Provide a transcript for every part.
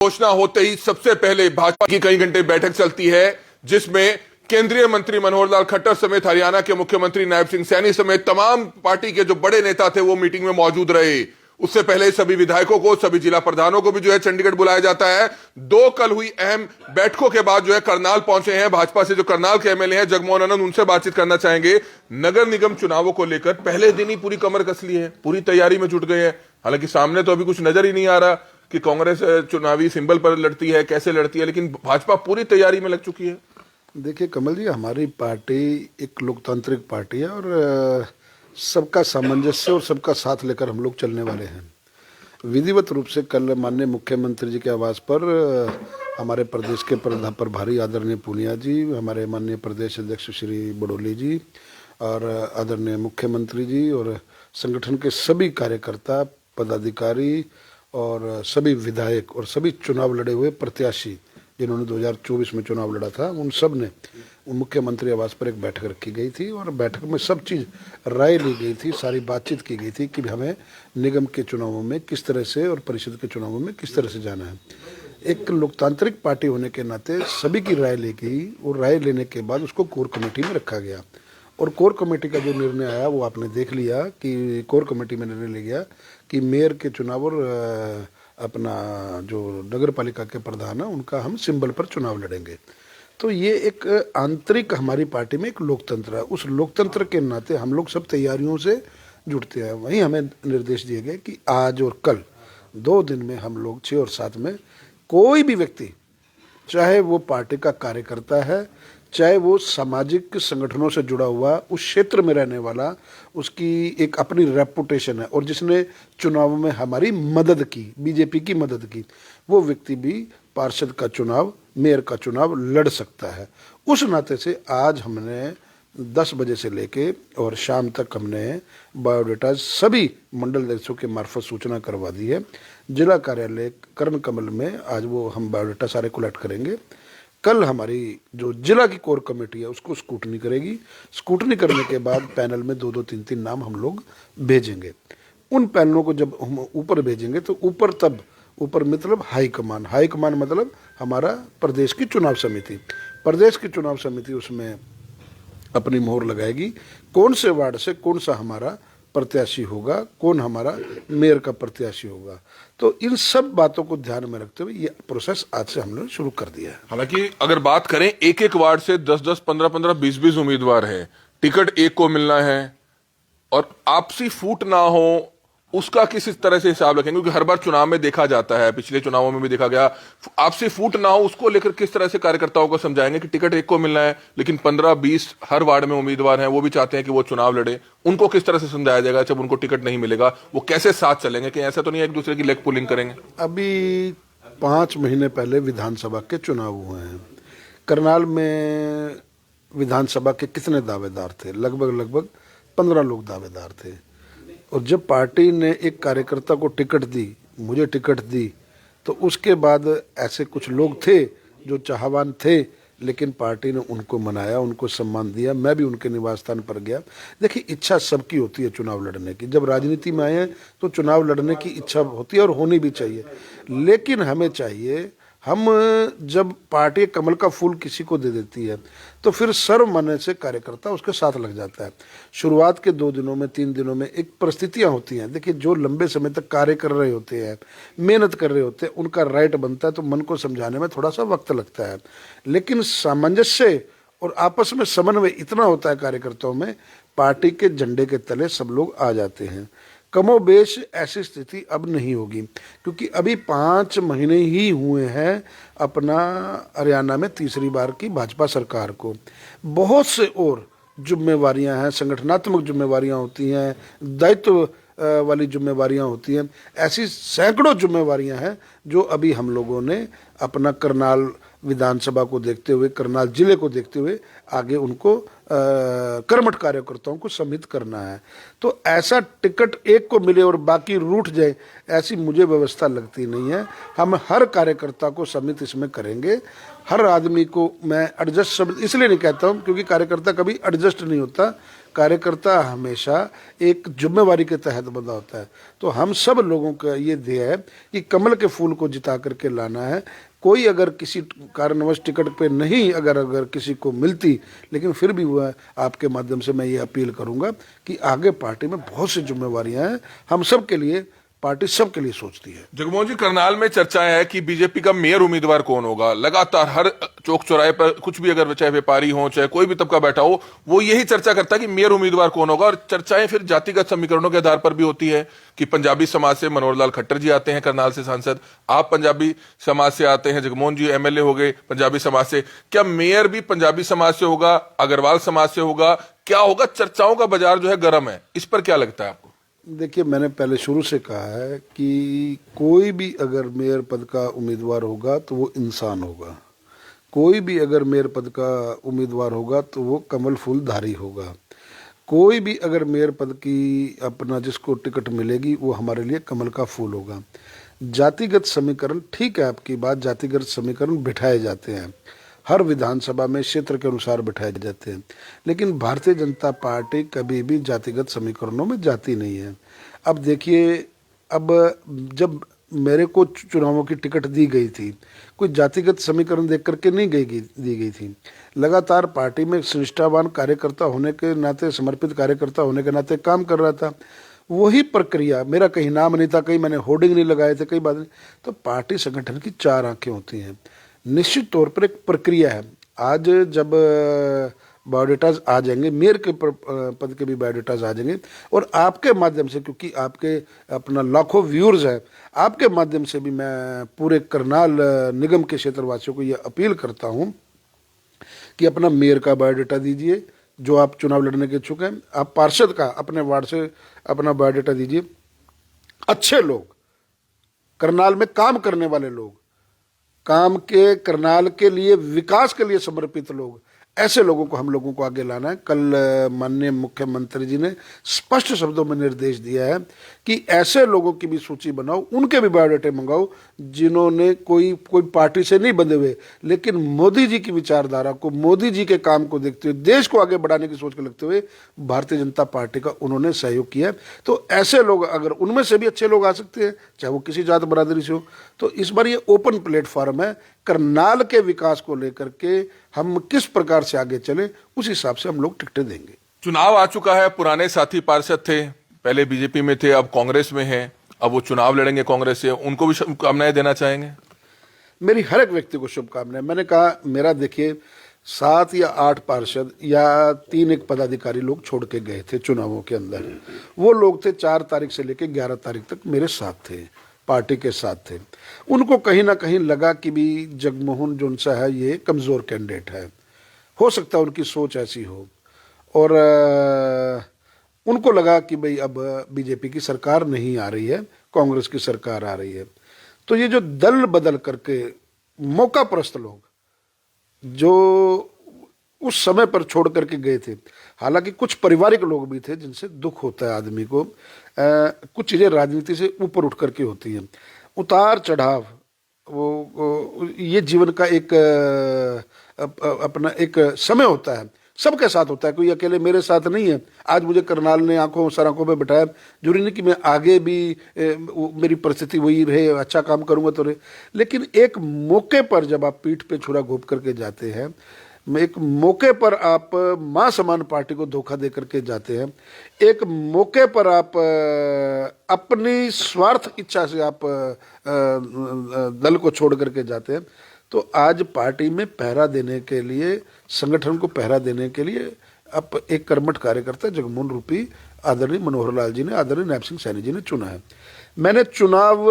घोषणा होते ही सबसे पहले भाजपा की कई घंटे बैठक चलती है, जिसमें केंद्रीय मंत्री मनोहर लाल खट्टर समेत हरियाणा के मुख्यमंत्री नायब सिंह सैनी समेत तमाम पार्टी के जो बड़े नेता थे वो मीटिंग में मौजूद रहे। उससे पहले सभी विधायकों को, सभी जिला प्रधानों को भी जो है चंडीगढ़ बुलाया जाता है। दो कल हुई अहम बैठकों के बाद जो है करनाल पहुंचे हैं भाजपा से जो करनाल के एमएलए हैं जगमोहन आनंद, उनसे बातचीत करना चाहेंगे। नगर निगम चुनावों को लेकर पहले दिन ही पूरी कमर कस ली है, पूरी तैयारी में जुट गए हैं। हालांकि सामने तो अभी कुछ नजर ही नहीं आ रहा कि कांग्रेस चुनावी सिंबल पर लड़ती है, कैसे लड़ती है, लेकिन भाजपा पूरी तैयारी में लग चुकी है। देखिए कमल जी, हमारी पार्टी एक लोकतांत्रिक पार्टी है और सबका सामंजस्य और सबका साथ लेकर हम लोग चलने वाले हैं। विधिवत रूप से कल माननीय मुख्यमंत्री जी के आवास पर हमारे प्रदेश के प्रभारी आदरणीय पूनिया जी, हमारे माननीय प्रदेश अध्यक्ष श्री बड़ोली जी और आदरणीय मुख्यमंत्री जी और संगठन के सभी कार्यकर्ता, पदाधिकारी और सभी विधायक और सभी चुनाव लड़े हुए प्रत्याशी जिन्होंने 2024 में चुनाव लड़ा था, उन सब ने मुख्यमंत्री आवास पर एक बैठक रखी गई थी और बैठक में सब चीज़ राय ली गई थी, सारी बातचीत की गई थी कि हमें निगम के चुनावों में किस तरह से और परिषद के चुनावों में किस तरह से जाना है। एक लोकतांत्रिक पार्टी होने के नाते सभी की राय ली गई और राय लेने के बाद उसको कोर कमेटी में रखा गया और कोर कमेटी का जो निर्णय आया वो आपने देख लिया कि कोर कमेटी में निर्णय लिया गया कि मेयर के चुनाव और अपना जो नगर पालिका के प्रधान है उनका हम सिंबल पर चुनाव लड़ेंगे। तो ये एक आंतरिक हमारी पार्टी में एक लोकतंत्र है, उस लोकतंत्र के नाते हम लोग सब तैयारियों से जुटते हैं। वहीं हमें निर्देश दिए गए कि आज और कल 2 दिन में हम लोग 6 और 7 में कोई भी व्यक्ति, चाहे वो पार्टी का कार्यकर्ता है, चाहे वो सामाजिक संगठनों से जुड़ा हुआ उस क्षेत्र में रहने वाला, उसकी एक अपनी रेपुटेशन है और जिसने चुनाव में हमारी मदद की, बीजेपी की मदद की, वो व्यक्ति भी पार्षद का चुनाव, मेयर का चुनाव लड़ सकता है। उस नाते से आज हमने 10 बजे से लेके और शाम तक हमने बायोडाटा सभी मंडल अध्यक्षों के मार्फत सूचना करवा दी है। जिला कार्यालय कर्ण कमल में आज वो हम बायोडाटा सारे कलेक्ट करेंगे। कल हमारी जो जिला की कोर कमेटी है उसको स्क्रूटनी करेगी। स्क्रूटनी करने के बाद पैनल में 2-2, 3-3 नाम हम लोग भेजेंगे। उन पैनलों को जब हम ऊपर भेजेंगे तो ऊपर तब ऊपर मतलब हाईकमान, हाईकमान मतलब हमारा प्रदेश की चुनाव समिति, प्रदेश की चुनाव समिति उसमें अपनी मोहर लगाएगी। कौन से वार्ड से कौन सा हमारा प्रत्याशी होगा, कौन हमारा मेयर का प्रत्याशी होगा, तो इन सब बातों को ध्यान में रखते हुए ये प्रोसेस आज से हमने शुरू कर दिया है। हालांकि अगर बात करें एक एक वार्ड से 10-10, 15-15, 20-20 उम्मीदवार हैं, टिकट एक को मिलना है और आपसी फूट ना हो, उसका किस तरह से हिसाब रखेंगे? क्योंकि हर बार चुनाव में देखा जाता है, पिछले चुनावों में भी देखा गया, आपसी फूट ना हो उसको लेकर किस तरह से कार्यकर्ताओं को समझाएंगे कि टिकट एक को मिलना है लेकिन 15-20 हर वार्ड में उम्मीदवार हैं, वो भी चाहते हैं कि वो चुनाव लड़े, उनको किस तरह से समझाया जाएगा? जब उनको टिकट नहीं मिलेगा वो कैसे साथ चलेंगे? कि ऐसा तो नहीं है एक दूसरे की लेग पुलिंग करेंगे? अभी 5 महीने पहले विधानसभा के चुनाव हुए हैं। करनाल में विधानसभा के कितने दावेदार थे? लगभग 15 लोग दावेदार थे और जब पार्टी ने एक कार्यकर्ता को टिकट दी, मुझे टिकट दी, तो उसके बाद ऐसे कुछ लोग थे जो चाहवान थे लेकिन पार्टी ने उनको मनाया, उनको सम्मान दिया। मैं भी उनके निवास स्थान पर गया। देखिए, इच्छा सबकी होती है चुनाव लड़ने की। जब राजनीति में आए हैं तो चुनाव लड़ने की इच्छा होती है और होनी भी चाहिए, लेकिन हमें चाहिए, हम जब पार्टी कमल का फूल किसी को दे देती है तो फिर सर्व मन से कार्यकर्ता उसके साथ लग जाता है। शुरुआत के 2 दिनों में, 3 दिनों में एक परिस्थितियां होती हैं। देखिए, जो लंबे समय तक कार्य कर रहे होते हैं, मेहनत कर रहे होते हैं, उनका राइट बनता है तो मन को समझाने में थोड़ा सा वक्त लगता है, लेकिन सामंजस्य और आपस में समन्वय इतना होता है कार्यकर्ताओं में, पार्टी के झंडे के तले सब लोग आ जाते हैं। कमोबेश ऐसी स्थिति अब नहीं होगी क्योंकि अभी 5 महीने ही हुए हैं अपना हरियाणा में तीसरी बार की भाजपा सरकार को। बहुत से और जिम्मेवारियां हैं, संगठनात्मक जिम्मेवारियां होती हैं, दायित्व वाली जिम्मेवारियां होती हैं, ऐसी सैकड़ों जिम्मेवारियां हैं जो अभी हम लोगों ने अपना करनाल विधानसभा को देखते हुए, करनाल जिले को देखते हुए आगे उनको कर्मठ कार्यकर्ताओं को सम्मिलित करना है। तो ऐसा टिकट एक को मिले और बाकी रूठ जाए, ऐसी मुझे व्यवस्था लगती नहीं है। हम हर कार्यकर्ता को सम्मिलित इसमें करेंगे। हर आदमी को मैं एडजस्ट शब्द इसलिए नहीं कहता हूँ क्योंकि कार्यकर्ता कभी एडजस्ट नहीं होता, कार्यकर्ता हमेशा एक जिम्मेवारी के तहत बंधा होता है। तो हम सब लोगों का ये ध्येय है कि कमल के फूल को जिता करके लाना है। कोई अगर किसी कारणवश टिकट पे नहीं अगर किसी को मिलती, लेकिन फिर भी वह आपके माध्यम से मैं ये अपील करूंगा कि आगे पार्टी में बहुत सी जिम्मेवारियां हैं, हम सब के लिए, पार्टी सबके लिए सोचती है। जगमोहन जी, करनाल में चर्चाएं है कि बीजेपी का मेयर उम्मीदवार कौन होगा। लगातार हर चौक चौराहे पर कुछ भी, अगर चाहे व्यापारी हो चाहे कोई भी तबका बैठा हो, वो यही चर्चा करता है कि मेयर उम्मीदवार कौन होगा। और चर्चाएं फिर जातिगत समीकरणों के आधार पर भी होती है कि पंजाबी समाज से मनोहर लाल खट्टर जी आते हैं करनाल से सांसद, आप पंजाबी समाज से आते हैं, जगमोहन जी एमएलए हो गए पंजाबी समाज से। क्या मेयर भी पंजाबी समाज से होगा, अग्रवाल समाज से होगा, क्या होगा? चर्चाओं का बाजार जो है गर्म है, इस पर क्या लगता है आपको? देखिए, मैंने पहले शुरू से कहा है कि कोई भी अगर मेयर पद का उम्मीदवार होगा तो वो इंसान होगा, कोई भी अगर मेयर पद का उम्मीदवार होगा तो वो कमल फूलधारी होगा, कोई भी अगर मेयर पद की अपना जिसको टिकट मिलेगी वो हमारे लिए कमल का फूल होगा। जातिगत समीकरण, ठीक है आपकी बात, जातिगत समीकरण बिठाए जाते हैं, हर विधानसभा में क्षेत्र के अनुसार बिठाए जाते हैं, लेकिन भारतीय जनता पार्टी कभी भी जातिगत समीकरणों में जाती नहीं है। अब देखिए, अब जब मेरे को चुनावों की टिकट दी गई थी, कोई जातिगत समीकरण देख करके नहीं दी गई थी। लगातार पार्टी में एक निष्ठावान कार्यकर्ता होने के नाते, समर्पित कार्यकर्ता होने के नाते काम कर रहा था। वही प्रक्रिया, मेरा कहीं नाम नहीं था, कहीं मैंने होर्डिंग नहीं लगाए थे, कई बात नहीं। तो पार्टी संगठन की चार आंखें होती हैं, निश्चित तौर पर एक प्रक्रिया है। आज जब बायोडेटाज आ जाएंगे, मेयर के पद के भी बायोडेटाज आ जाएंगे, और आपके माध्यम से, क्योंकि आपके अपना लाखों व्यूअर्स हैं, आपके माध्यम से भी मैं पूरे करनाल निगम के क्षेत्रवासियों को यह अपील करता हूं कि अपना मेयर का बायोडेटा दीजिए, जो आप चुनाव लड़ने के इच्छुक हैं। आप पार्षद का अपने वार्ड से अपना बायोडेटा दीजिए। अच्छे लोग, करनाल में काम करने वाले लोग, काम के, करनाल के लिए, विकास के लिए समर्पित लोग, ऐसे लोगों को हम लोगों को आगे लाना है। कल माननीय मुख्यमंत्री जी ने स्पष्ट शब्दों में निर्देश दिया है कि ऐसे लोगों की भी सूची बनाओ, उनके भी बायोडाटे मंगाओ जिन्होंने कोई पार्टी से नहीं बंधे हुए, लेकिन मोदी जी की विचारधारा को, मोदी जी के काम को देखते हुए, देश को आगे बढ़ाने की सोच को लगते हुए भारतीय जनता पार्टी का उन्होंने सहयोग किया। तो ऐसे लोग, अगर उनमें से भी अच्छे लोग आ सकते हैं, चाहे वो किसी जात बरादरी से हो, तो इस बार ये ओपन प्लेटफॉर्म है। करनाल के विकास को लेकर के हम किस प्रकार से आगे चले, उस हिसाब से हम लोग टिकटें देंगे। चुनाव आ चुका है, पुराने साथी पार्षद थे, पहले बीजेपी में थे, अब कांग्रेस में हैं, अब वो चुनाव लड़ेंगे कांग्रेस से, उनको भी शुभकामनाएं देना चाहेंगे? मेरी हर एक व्यक्ति को शुभकामनाएं। मैंने कहा, मेरा देखिए 7 या 8 पार्षद या 3 एक पदाधिकारी लोग छोड़ के गए थे चुनावों के अंदर। वो लोग थे 4 तारीख से लेकर 11 तारीख तक मेरे साथ थे, पार्टी के साथ थे। उनको कहीं ना कहीं लगा कि भी जगमोहन जो सा है ये कमज़ोर कैंडिडेट है, हो सकता है उनकी सोच ऐसी हो, और उनको लगा कि भाई अब बीजेपी की सरकार नहीं आ रही है, कांग्रेस की सरकार आ रही है। तो ये जो दल बदल करके मौका परस्त लोग जो उस समय पर छोड़ करके गए थे, हालांकि कुछ पारिवारिक लोग भी थे जिनसे दुख होता है आदमी को, कुछ चीज़ें राजनीति से ऊपर उठ करके होती हैं, उतार चढ़ाव, वो ये जीवन का एक अपना एक समय होता है, सबके साथ होता है, कोई अकेले मेरे साथ नहीं है। आज मुझे करनाल ने सर आंखों में बिठाया, जरूरी नहीं कि मैं आगे भी मेरी परिस्थिति वही रहे, अच्छा काम करूंगा तो रहे, लेकिन एक मौके पर जब आप पीठ पे छुरा घोंप करके जाते हैं, एक मौके पर आप मां समान पार्टी को धोखा दे करके जाते हैं, एक मौके पर आप अपनी स्वार्थ इच्छा से आप दल को छोड़ करके जाते हैं, तो आज पार्टी में पहरा देने के लिए, संगठन को पहरा देने के लिए अब एक कर्मठ कार्यकर्ता जगमोहन रूपी आदरणीय मनोहर लाल जी ने, आदरणीय नायब सिंह सैनी जी ने चुना है। मैंने चुनाव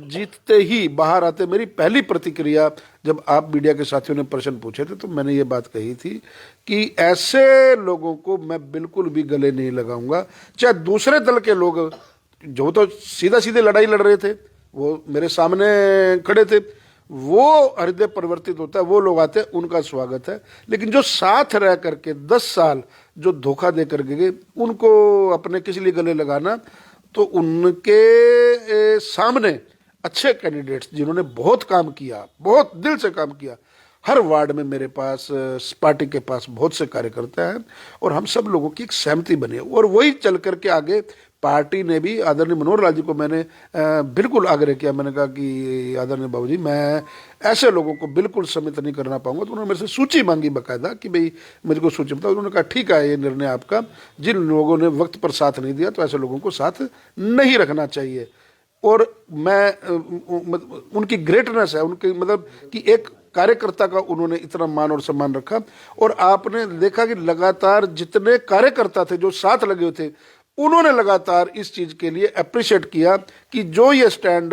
जीतते ही बाहर आते, मेरी पहली प्रतिक्रिया जब आप मीडिया के साथियों ने प्रश्न पूछे थे, तो मैंने ये बात कही थी कि ऐसे लोगों को मैं बिल्कुल भी गले नहीं लगाऊंगा। चाहे दूसरे दल के लोग, जो तो सीधा सीधे लड़ाई लड़ रहे थे, वो मेरे सामने खड़े थे, वो हृदय परिवर्तित होता है, वो लोग आते हैं, उनका स्वागत है। लेकिन जो साथ रह करके 10 साल जो धोखा दे करके गए, उनको अपने किस लिए गले लगाना? तो उनके सामने अच्छे कैंडिडेट्स जिन्होंने बहुत काम किया, बहुत दिल से काम किया, हर वार्ड में मेरे पास पार्टी के पास बहुत से कार्यकर्ता हैं और हम सब लोगों की एक सहमति बनी है और वही चल करके आगे पार्टी ने भी आदरणीय मनोहर लाल जी को मैंने बिल्कुल आग्रह किया। मैंने कहा कि आदरणीय बाबूजी, मैं ऐसे लोगों को बिल्कुल सम्मिलित नहीं करना पाऊंगा। तो उन्होंने मेरे से सूची मांगी बाकायदा कि भाई मुझको सूची बताओ। उन्होंने कहा ठीक है, ये निर्णय आपका। जिन लोगों ने वक्त पर साथ नहीं दिया तो ऐसे लोगों को साथ नहीं रखना चाहिए। और मैं उनकी ग्रेटनेस है, उनकी मतलब कि एक कार्यकर्ता का उन्होंने इतना मान और सम्मान रखा। और आपने देखा कि लगातार जितने कार्यकर्ता थे जो साथ लगे हुए थे, उन्होंने लगातार इस चीज के लिए अप्रिशिएट किया कि जो ये स्टैंड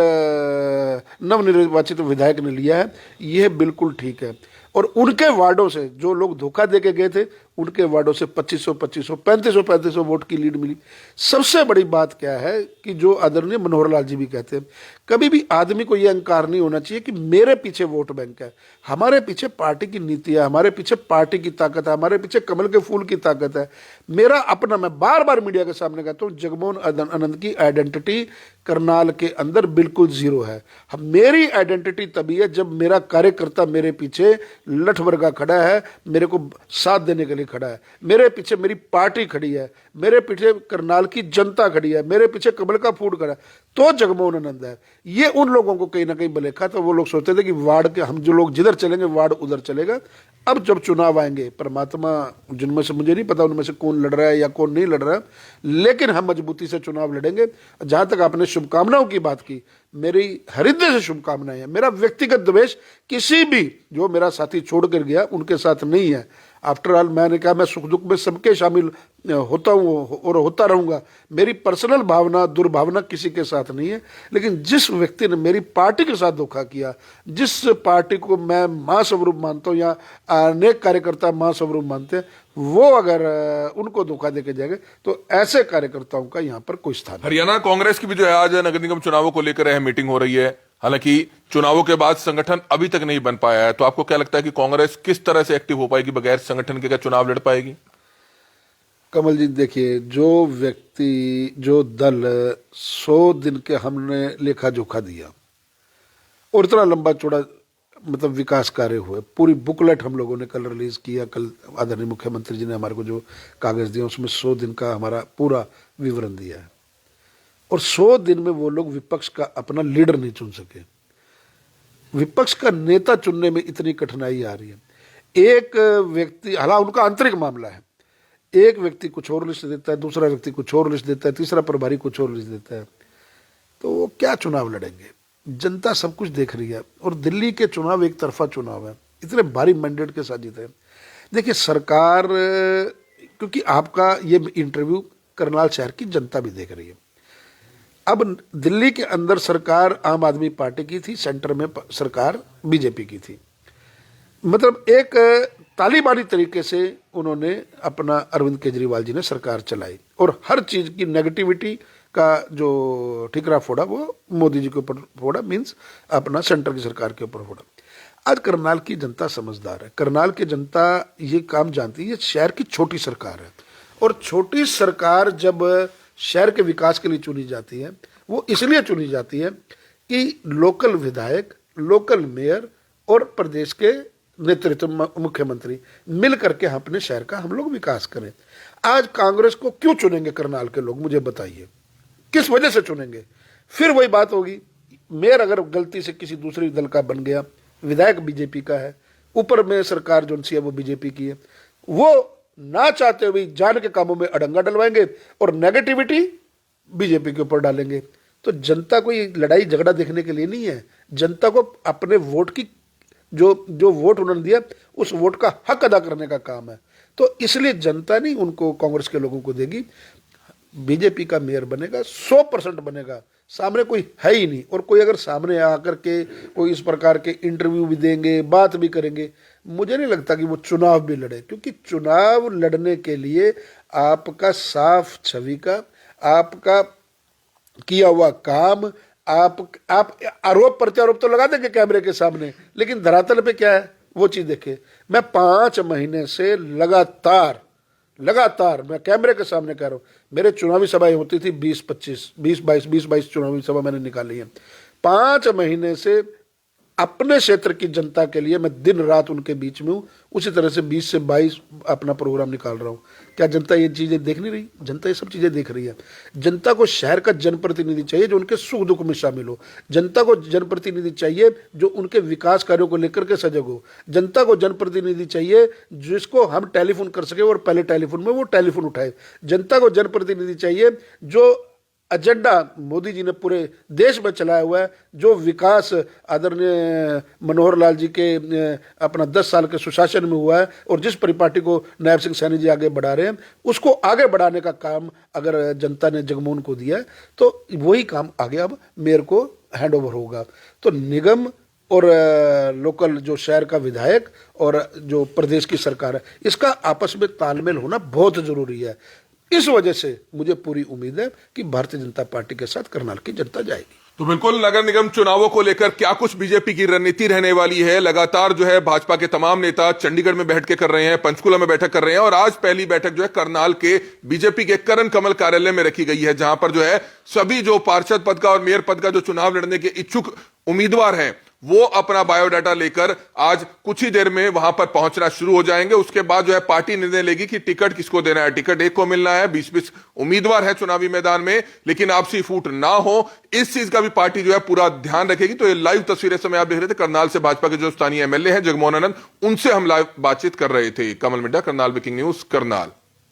नवनिर्वाचित विधायक ने लिया है यह बिल्कुल ठीक है। और उनके वार्डों से जो लोग धोखा दे के गए थे, उनके वार्डों से 2500 3500 वोट की लीड मिली। सबसे बड़ी बात क्या है कि जो आदरणीय मनोहर लाल जी भी कहते हैं, कभी भी आदमी को यह अहंकार नहीं होना चाहिए कि मेरे पीछे वोट बैंक है। हमारे पीछे पार्टी की नीति है, हमारे पीछे पार्टी की ताकत है, हमारे पीछे कमल के फूल की ताकत है। मेरा अपना, मैं बार बार मीडिया के सामने कहता हूँ, जगमोहन आनंद की आइडेंटिटी करनाल के अंदर बिल्कुल जीरो है। मेरी आइडेंटिटी तभी है जब मेरा कार्यकर्ता मेरे पीछे लठ वर्गा खड़ा है, मेरे को साथ देने के लिए खड़ा है, मेरे पीछे मेरी पार्टी खड़ी है, मेरे पीछे करनाल की जनता खड़ी है, मेरे पीछे कमल का फूल खड़ा है, तो जगमोहन आनंद है। ये उन लोगों को कहीं ना कहीं बलेखा था। वो लोग सोचते थे कि वार्ड के हम जो लोग जिधर चलेंगे वार्ड उधर चलेगा। अब जब चुनाव आएंगे, परमात्मा जिनमें से मुझे नहीं पता उनमें से कौन लड़ रहा है या कौन नहीं लड़ रहा है, लेकिन हम मजबूती से चुनाव लड़ेंगे। जहां तक आपने शुभकामनाओं की बात की, मेरी हृदय से शुभकामनाएं हैं। मेरा व्यक्तिगत द्वेष किसी भी जो मेरा साथी छोड़ कर गया उनके साथ नहीं है। आफ्टर ऑल मैंने कहा मैं सुख दुख में सबके शामिल होता हूँ और होता रहूंगा। मेरी पर्सनल भावना दुर्भावना किसी के साथ नहीं है। लेकिन जिस व्यक्ति ने मेरी पार्टी के साथ धोखा किया, जिस पार्टी को मैं मां स्वरूप मानता हूँ या अनेक कार्यकर्ता मां स्वरूप मानते हैं, वो अगर उनको धोखा देके जाएंगे तो ऐसे कार्यकर्ताओं का यहाँ पर कोई स्थान नहीं। हरियाणा कांग्रेस की भी जो है आज नगर निगम चुनावों को लेकर मीटिंग हो रही है। हालांकि चुनावों के बाद संगठन अभी तक नहीं बन पाया है, तो आपको क्या लगता है कि कांग्रेस किस तरह से एक्टिव हो पाएगी, बगैर संगठन के क्या चुनाव लड़ पाएगी? कमल जी देखिए, जो व्यक्ति जो दल 100 दिन के हमने लेखा जोखा दिया और इतना लंबा चौड़ा मतलब विकास कार्य हुए, पूरी बुकलेट हम लोगों ने कल रिलीज किया। कल आदरणीय मुख्यमंत्री जी ने हमारे को जो कागज दिया उसमें 100 दिन का हमारा पूरा विवरण दिया है। और 100 दिन में वो लोग विपक्ष का अपना लीडर नहीं चुन सके। विपक्ष का नेता चुनने में इतनी कठिनाई आ रही है। एक व्यक्ति, हालांकि उनका आंतरिक मामला है, एक व्यक्ति कुछ और लिस्ट देता है, दूसरा व्यक्ति कुछ और लिस्ट देता है, तीसरा प्रभारी कुछ और लिस्ट देता है, तो वो क्या चुनाव लड़ेंगे? जनता सब कुछ देख रही है। और दिल्ली के चुनाव एक तरफा चुनाव है, इतने भारी मैंडेट के साथ जीते हैं। देखिए सरकार, क्योंकि आपका ये इंटरव्यू करनाल शहर की जनता भी देख रही है। अब दिल्ली के अंदर सरकार आम आदमी पार्टी की थी, सेंटर में सरकार बीजेपी की थी। मतलब एक तालिबानी तरीके से उन्होंने अपना अरविंद केजरीवाल जी ने सरकार चलाई और हर चीज की नेगेटिविटी का जो ठिकरा फोड़ा वो मोदी जी के ऊपर फोड़ा, मीन्स अपना सेंटर की सरकार के ऊपर फोड़ा। आज करनाल की जनता समझदार है। करनाल की जनता ये काम जानती है, ये शहर की छोटी सरकार है और छोटी सरकार जब शहर के विकास के लिए चुनी जाती है, वो इसलिए चुनी जाती है कि लोकल विधायक, लोकल मेयर और प्रदेश के नेतृत्व मुख्यमंत्री मिल करके हम अपने शहर का हम लोग विकास करें। आज कांग्रेस को क्यों चुनेंगे करनाल के लोग, मुझे बताइए, किस वजह से चुनेंगे? फिर वही बात होगी, मेयर अगर गलती से किसी दूसरे दल का बन गया, विधायक बीजेपी का है, ऊपर में सरकार जो सी है वो बीजेपी की है, वो ना चाहते हुए जान के कामों में अड़ंगा डलवाएंगे और नेगेटिविटी बीजेपी के ऊपर डालेंगे। तो जनता को ये लड़ाई झगड़ा देखने के लिए नहीं है। जनता को अपने वोट की जो वोट उन्होंने दिया उस वोट का हक अदा करने का काम है। तो इसलिए जनता नहीं उनको, कांग्रेस के लोगों को देगी। बीजेपी का मेयर बनेगा, 100% बनेगा, सामने कोई है ही नहीं। और कोई अगर सामने आकर के कोई इस प्रकार के इंटरव्यू भी देंगे, बात भी करेंगे, मुझे नहीं लगता कि वो चुनाव भी लड़े। क्योंकि चुनाव लड़ने के लिए आपका साफ छवि का, आपका किया हुआ काम, आप आरोप प्रत्यारोप तो लगा देंगे कैमरे के सामने, लेकिन धरातल पे क्या है वो चीज देखे। मैं 5 महीने से लगातार मैं कैमरे के सामने कह रहा हूं, मेरे चुनावी सभाएं होती थी 20-22 चुनावी सभा मैंने निकाली है। 5 महीने से अपने क्षेत्र की जनता के लिए मैं दिन रात उनके बीच में हूँ। उसी तरह से 20 से 22 अपना प्रोग्राम निकाल रहा हूँ। क्या जनता ये चीज़ें देख नहीं रही? जनता ये सब चीज़ें देख रही है। जनता को शहर का जनप्रतिनिधि चाहिए जो उनके सुख दुख में शामिल हो। जनता को जनप्रतिनिधि चाहिए जो उनके विकास कार्यों को लेकर के सजग हो। जनता को जनप्रतिनिधि चाहिए जिसको हम टेलीफोन कर सके और पहले टेलीफोन में वो टेलीफोन उठाए। जनता को जनप्रतिनिधि चाहिए जो एजेंडा मोदी जी ने पूरे देश में चलाया हुआ है, जो विकास आदरणीय मनोहर लाल जी के अपना 10 साल के सुशासन में हुआ है और जिस परिपाटी को नायब सिंह सैनी जी आगे बढ़ा रहे हैं, उसको आगे बढ़ाने का काम अगर जनता ने जगमोहन को दिया है तो वही काम आगे अब मेयर को हैंड ओवर होगा। तो निगम और लोकल जो शहर का विधायक और जो प्रदेश की सरकार है, इसका आपस में तालमेल होना बहुत जरूरी है। इस वजह से मुझे पूरी उम्मीद है कि भारतीय जनता पार्टी के साथ करनाल की जनता जाएगी। तो बिल्कुल नगर निगम चुनावों को लेकर क्या कुछ बीजेपी की रणनीति रहने वाली है, लगातार जो है भाजपा के तमाम नेता चंडीगढ़ में बैठ के कर रहे हैं, पंचकुला में बैठक कर रहे हैं और आज पहली बैठक जो है करनाल के बीजेपी के करण कमल कार्यालय में रखी गई है, जहां पर जो है सभी जो पार्षद पद का और मेयर पद का जो चुनाव लड़ने के इच्छुक उम्मीदवार हैं वो अपना बायोडाटा लेकर आज कुछ ही देर में वहां पर पहुंचना शुरू हो जाएंगे। उसके बाद जो है पार्टी निर्णय लेगी कि टिकट किसको देना है। टिकट एक को मिलना है, 20-20 उम्मीदवार है चुनावी मैदान में, लेकिन आपसी फूट ना हो इस चीज का भी पार्टी जो है पूरा ध्यान रखेगी। तो ये लाइव तस्वीरें समय आप देख रहे थे, करनाल से भाजपा के जो स्थानीय एमएलए हैं जगमोहन आनंद, उनसे हम लाइव बातचीत कर रहे थे। कमल मिड्डा, करनाल ब्रेकिंग न्यूज, करनाल।